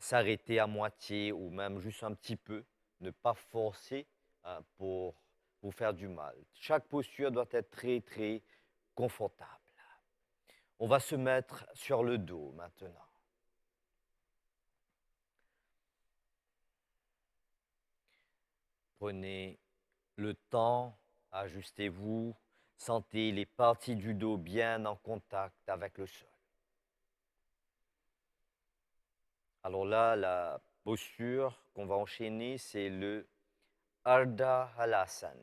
s'arrêter à moitié ou même juste un petit peu, ne pas forcer pour vous faire du mal. Chaque posture doit être très, très confortable. On va se mettre sur le dos maintenant. Prenez le temps, ajustez-vous, sentez les parties du dos bien en contact avec le sol. Alors là, la posture qu'on va enchaîner, c'est le Ardha Halasana.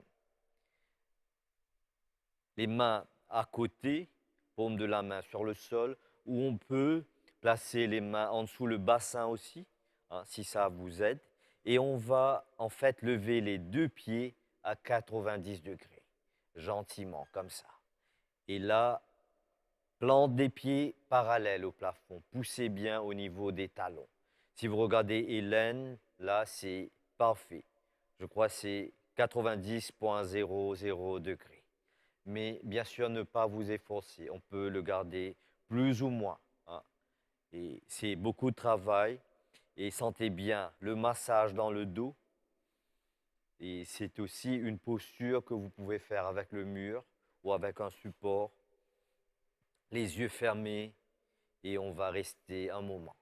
Les mains à côté, paume de la main sur le sol, ou on peut placer les mains en dessous le bassin aussi, si ça vous aide. Et on va en fait lever les 2 pieds à 90 degrés, gentiment, comme ça. Et là, plante des pieds parallèles au plafond, poussez bien au niveau des talons. Si vous regardez Hélène, là, c'est parfait. Je crois que c'est 90,00 degrés. Mais bien sûr, ne pas vous efforcer. On peut le garder plus ou moins. Et c'est beaucoup de travail. Et sentez bien le massage dans le dos. Et c'est aussi une posture que vous pouvez faire avec le mur ou avec un support. Les yeux fermés et on va rester un moment.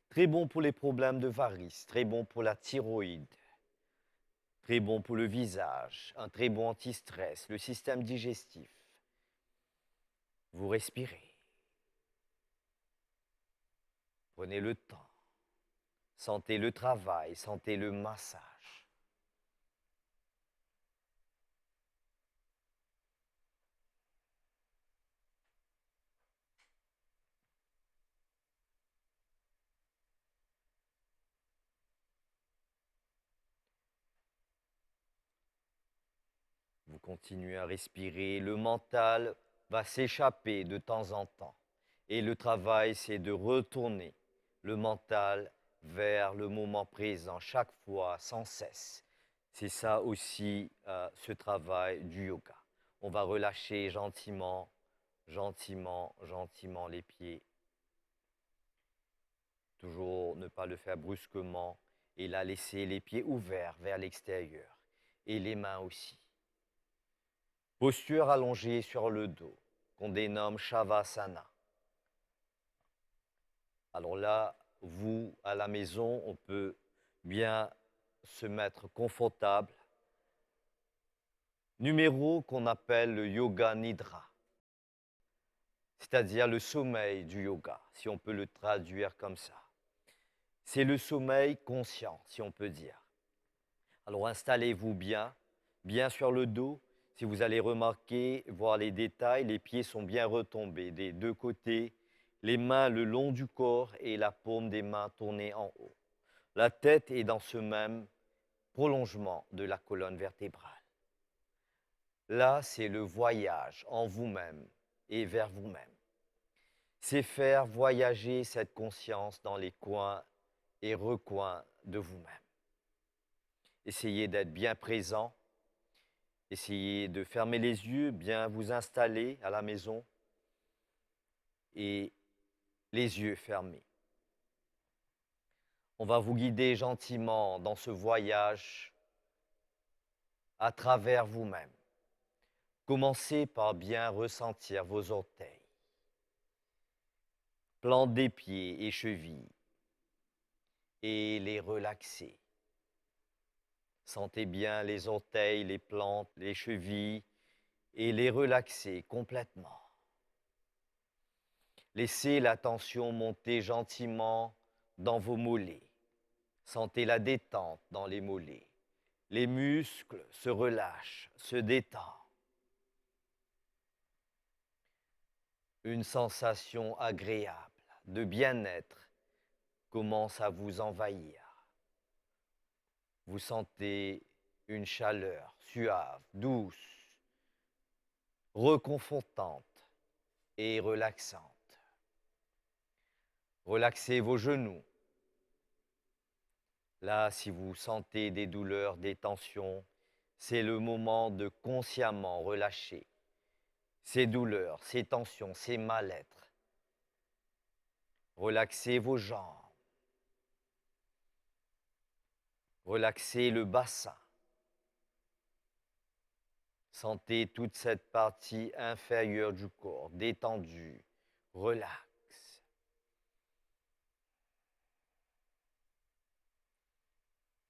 Très bon pour les problèmes de varices, très bon pour la thyroïde, très bon pour le visage, un très bon anti-stress, le système digestif. Vous respirez. Prenez le temps. Sentez le travail, sentez le massage. Vous continuez à respirer. Le mental va s'échapper de temps en temps. Et le travail, c'est de retourner le mental vers le moment présent, chaque fois, sans cesse. C'est ça aussi, ce travail du yoga. On va relâcher gentiment, gentiment, gentiment les pieds. Toujours ne pas le faire brusquement. Et là, laisser les pieds ouverts vers l'extérieur. Et les mains aussi. Posture allongée sur le dos, qu'on dénomme Shavasana. Alors là, vous, à la maison, on peut bien se mettre confortable. Numéro qu'on appelle le Yoga Nidra, c'est-à-dire le sommeil du yoga, si on peut le traduire comme ça. C'est le sommeil conscient, si on peut dire. Alors installez-vous bien, bien sur le dos. Si vous allez remarquer, voir les détails, les pieds sont bien retombés des 2 côtés, les mains le long du corps et la paume des mains tournée en haut. La tête est dans ce même prolongement de la colonne vertébrale. Là, c'est le voyage en vous-même et vers vous-même. C'est faire voyager cette conscience dans les coins et recoins de vous-même. Essayez d'être bien présent. Essayez de fermer les yeux, bien vous installer à la maison et les yeux fermés. On va vous guider gentiment dans ce voyage à travers vous-même. Commencez par bien ressentir vos orteils, plantes des pieds et chevilles, et les relaxer. Sentez bien les orteils, les plantes, les chevilles, et les relaxer complètement. Laissez la tension monter gentiment dans vos mollets. Sentez la détente dans les mollets. Les muscles se relâchent, se détendent. Une sensation agréable de bien-être commence à vous envahir. Vous sentez une chaleur suave, douce, reconfortante et relaxante. Relaxez vos genoux. Là, si vous sentez des douleurs, des tensions, c'est le moment de consciemment relâcher ces douleurs, ces tensions, ces mal-être. Relaxez vos jambes. Relaxez le bassin. Sentez toute cette partie inférieure du corps détendue, relaxe.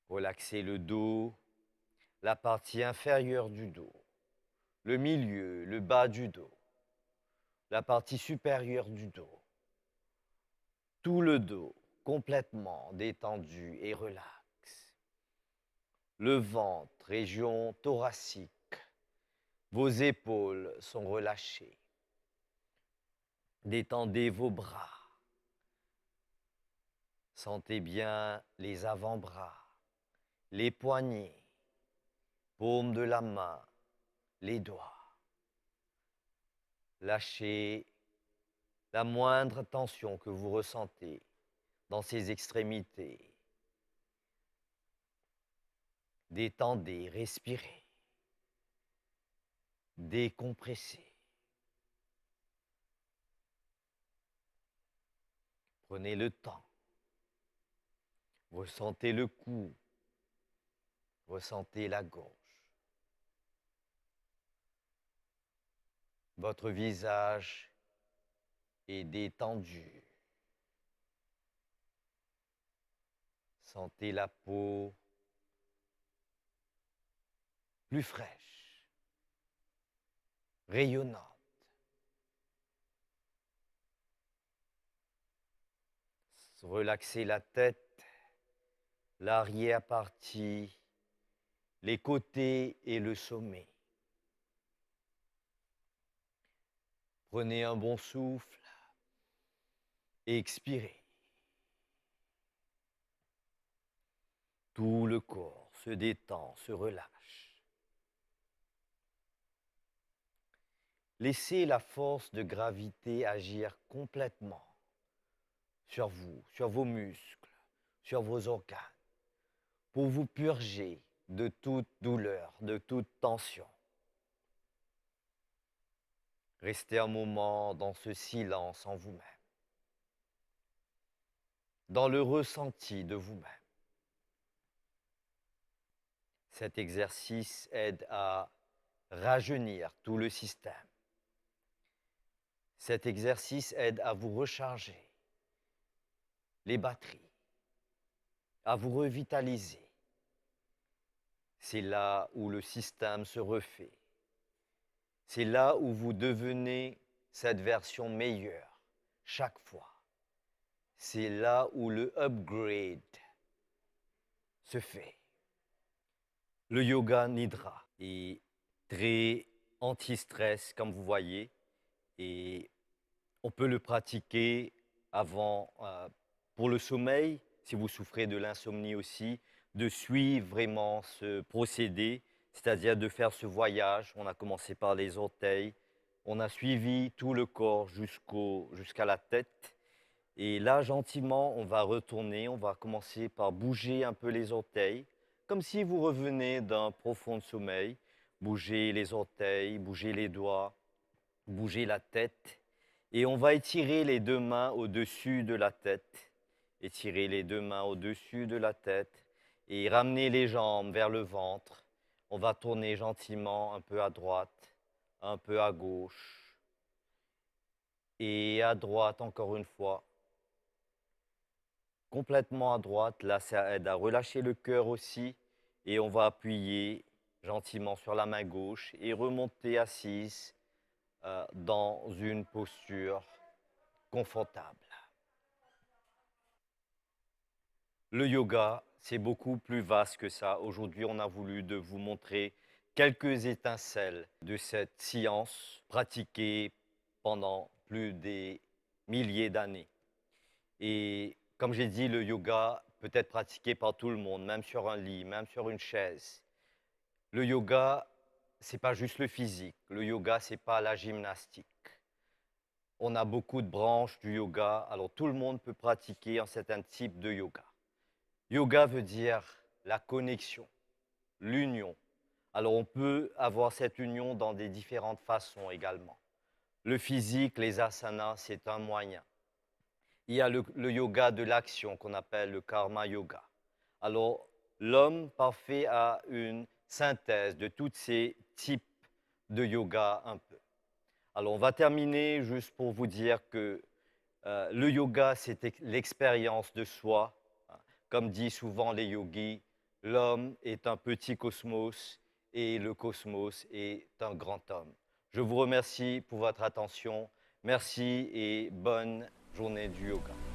Relaxez le dos, la partie inférieure du dos, le milieu, le bas du dos, la partie supérieure du dos. Tout le dos complètement détendu et relax. Le ventre, région thoracique. Vos épaules sont relâchées. Détendez vos bras. Sentez bien les avant-bras, les poignets, paume de la main, les doigts. Lâchez la moindre tension que vous ressentez dans ces extrémités. Détendez, respirez. Décompressez. Prenez le temps. Ressentez le cou. Ressentez la gorge. Votre visage est détendu. Sentez la peau plus fraîche, rayonnante. Relaxez la tête, l'arrière-partie, les côtés et le sommet. Prenez un bon souffle et expirez. Tout le corps se détend, se relâche. Laissez la force de gravité agir complètement sur vous, sur vos muscles, sur vos organes, pour vous purger de toute douleur, de toute tension. Restez un moment dans ce silence en vous-même, dans le ressenti de vous-même. Cet exercice aide à rajeunir tout le système. Cet exercice aide à vous recharger les batteries, à vous revitaliser. C'est là où le système se refait. C'est là où vous devenez cette version meilleure chaque fois. C'est là où le upgrade se fait. Le yoga nidra est très anti-stress, comme vous voyez, et on peut le pratiquer avant, pour le sommeil, si vous souffrez de l'insomnie aussi, de suivre vraiment ce procédé. c'est-à-dire de faire ce voyage. On a commencé par les orteils, on a suivi tout le corps jusqu'à la tête. Et là, gentiment, on va retourner, on va commencer par bouger un peu les orteils, comme si vous revenez d'un profond sommeil. Bouger les orteils, bouger les doigts, bouger la tête. Et on va étirer les deux mains au-dessus de la tête. Étirer les deux mains au-dessus de la tête et ramener les jambes vers le ventre. On va tourner gentiment un peu à droite, un peu à gauche et à droite encore une fois. Complètement à droite, là ça aide à relâcher le cœur aussi et on va appuyer gentiment sur la main gauche et remonter assise dans une posture confortable. Le yoga, c'est beaucoup plus vaste que ça. Aujourd'hui, on a voulu de vous montrer quelques étincelles de cette science pratiquée pendant plus des milliers d'années. Et comme j'ai dit, le yoga peut être pratiqué par tout le monde, même sur un lit, même sur une chaise. Le yoga, c'est pas juste le physique. Le yoga, c'est pas la gymnastique. On a beaucoup de branches du yoga, alors tout le monde peut pratiquer un certain type de yoga. Yoga veut dire la connexion, l'union. Alors on peut avoir cette union dans des différentes façons également. Le physique, les asanas, c'est un moyen. Il y a le yoga de l'action qu'on appelle le karma yoga. Alors l'homme parfait a une synthèse de tous ces types de yoga un peu. Alors on va terminer juste pour vous dire que le yoga, c'est l'expérience de soi. Comme disent souvent les yogis, l'homme est un petit cosmos et le cosmos est un grand homme. Je vous remercie pour votre attention. Merci et bonne journée du yoga.